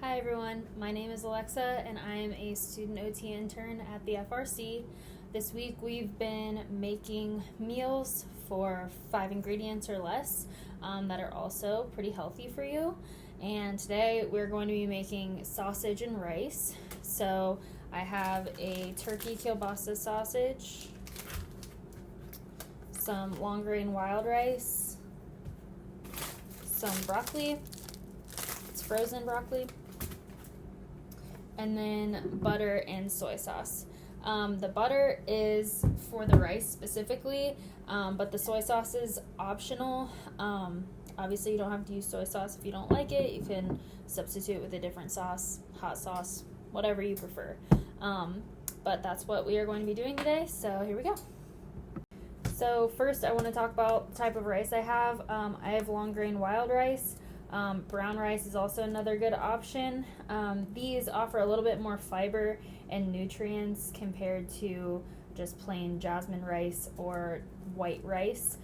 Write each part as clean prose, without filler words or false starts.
Hi everyone, my name is Alexa and I am a student OT intern at the FRC. This week we've been making meals for 5 ingredients or less that are also pretty healthy for you. And today we're going to be making sausage and rice. So I have a turkey kielbasa sausage, some long grain wild rice, some broccoli, it's frozen broccoli, and then butter and soy sauce. The butter is for the rice specifically, but the soy sauce is optional. Obviously you don't have to use soy sauce if you don't like it. You can substitute with a different sauce, hot sauce, whatever you prefer. But that's what we are going to be doing today, so here we go. So first I want to talk about the type of rice I have. I have long grain wild rice. Brown rice is also another good option. These offer a little bit more fiber and nutrients compared to just plain jasmine rice or white rice.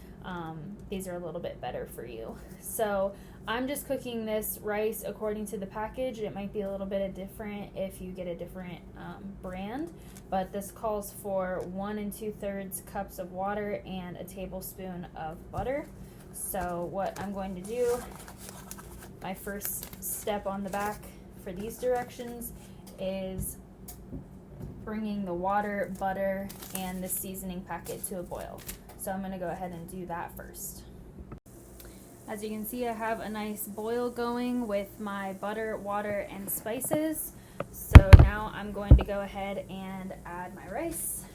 These are a little bit better for you. So I'm just cooking this rice according to the package. It might be a little bit different if you get a different brand, but this calls for 1 2/3 cups of water and a tablespoon of butter. So what I'm going to do, my first step on the back for these directions is bringing the water, butter, and the seasoning packet to a boil. So I'm going to go ahead and do that first. As you can see, I have a nice boil going with my butter, water, and spices. So now I'm going to go ahead and add my rice.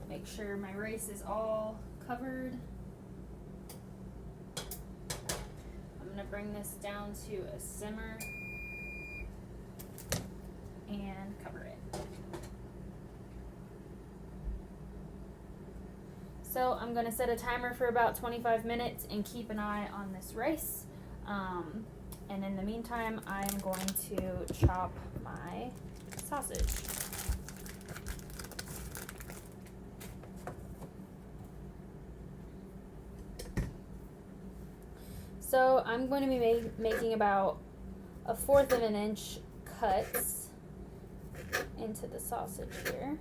Make sure my rice is all covered. I'm going to bring this down to a simmer and cover it. So I'm going to set a timer for about 25 minutes and keep an eye on this rice. And in the meantime, I'm going to chop my sausage. So I'm going to be making about 1/4 of an inch cuts into the sausage here.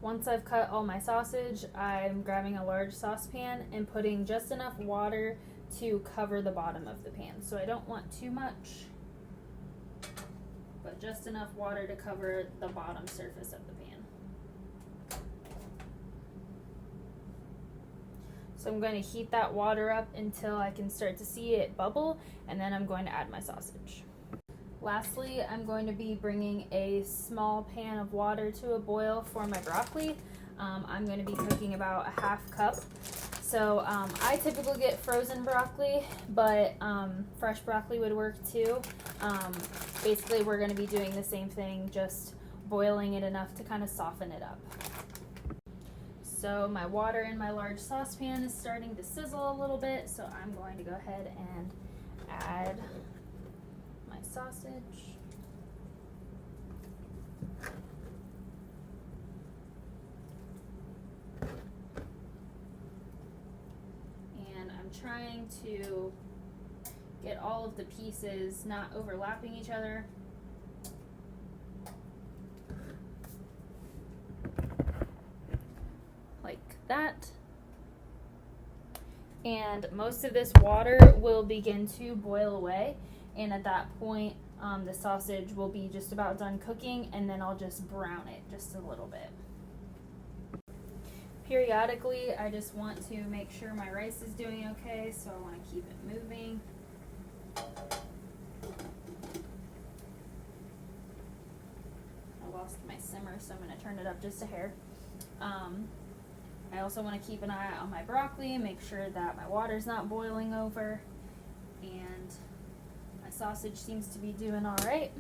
Once I've cut all my sausage, I'm grabbing a large saucepan and putting just enough water to cover the bottom of the pan. So I don't want too much, but just enough water to cover the bottom surface of the pan. So I'm going to heat that water up until I can start to see it bubble, and then I'm going to add my sausage. Lastly, I'm going to be bringing a small pan of water to a boil for my broccoli. I'm going to be cooking about a 1/2 cup. So I typically get frozen broccoli, but fresh broccoli would work too. Basically, we're going to be doing the same thing, just boiling it enough to kind of soften it up. So my water in my large saucepan is starting to sizzle a little bit, so I'm going to go ahead and add my sausage. And I'm trying to get all of the pieces not overlapping each other. Like that. And most of this water will begin to boil away, and at that point the sausage will be just about done cooking, and then I'll just brown it just a little bit. Periodically I just want to make sure my rice is doing okay, so I want to keep it moving. I lost my simmer, so I'm going to turn it up just a hair. I also want to keep an eye on my broccoli and make sure that my water's not boiling over, and my sausage seems to be doing all right.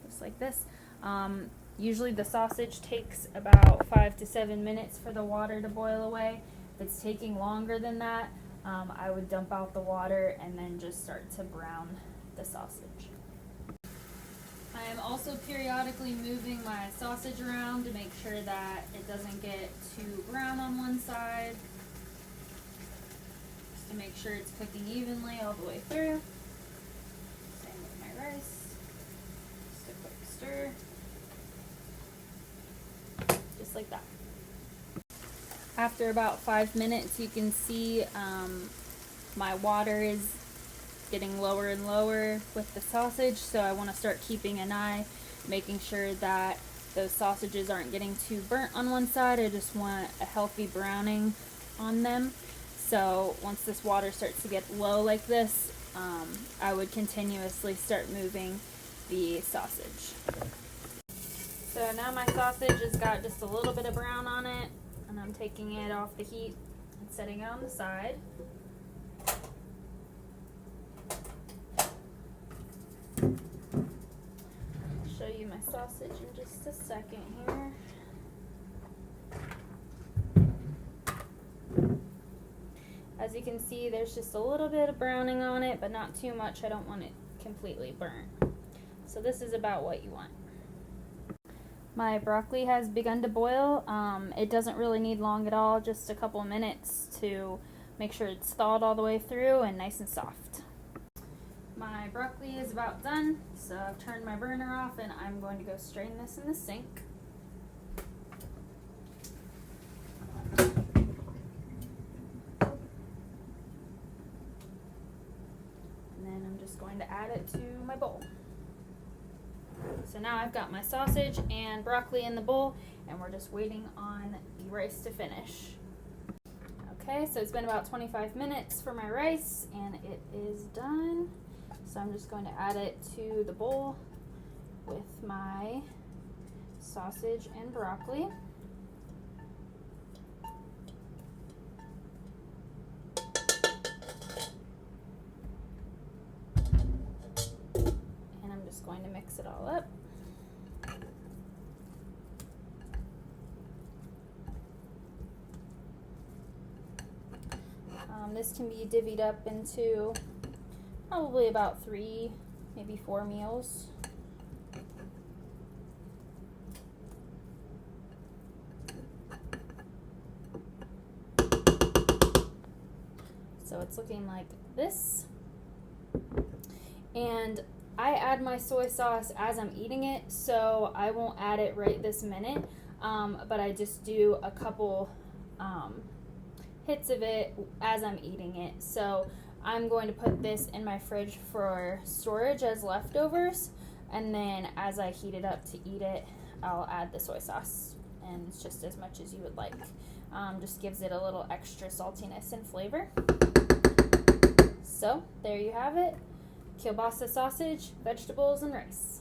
Just like this. Usually the sausage takes about 5 to 7 minutes for the water to boil away. If it's taking longer than that, I would dump out the water and then just start to brown the sausage. I am also periodically moving my sausage around to make sure that it doesn't get too brown on one side. Just to make sure it's cooking evenly all the way through. Same with my rice. Just a quick stir. Just like that. After about 5 minutes, you can see my water is getting lower and lower with the sausage, so I want to start keeping an eye, making sure that those sausages aren't getting too burnt on one side. I just want a healthy browning on them. So once this water starts to get low like this, I would continuously start moving the sausage. So now my sausage has got just a little bit of brown on it, and I'm taking it off the heat and setting it on the side. I'll show you my sausage in just a second here. As you can see, there's just a little bit of browning on it, but not too much. I don't want it completely burnt. So this is about what you want. My broccoli has begun to boil. It doesn't really need long at all, just a couple minutes to make sure it's thawed all the way through and nice and soft. My broccoli is about done, so I've turned my burner off and I'm going to go strain this in the sink. And then I'm just going to add it to my bowl. So now I've got my sausage and broccoli in the bowl, and we're just waiting on the rice to finish. Okay, so it's been about 25 minutes for my rice, and it is done. So I'm just going to add it to the bowl with my sausage and broccoli. And I'm just going to mix it all up. This can be divvied up into probably about 3, maybe 4 meals. So it's looking like this. And I add my soy sauce as I'm eating it, so I won't add it right this minute, but I just do a couple hits of it as I'm eating it. So I'm going to put this in my fridge for storage as leftovers, and then as I heat it up to eat it, I'll add the soy sauce, and it's just as much as you would like. Just gives it a little extra saltiness and flavor. So there you have it. Kielbasa sausage, vegetables, and rice.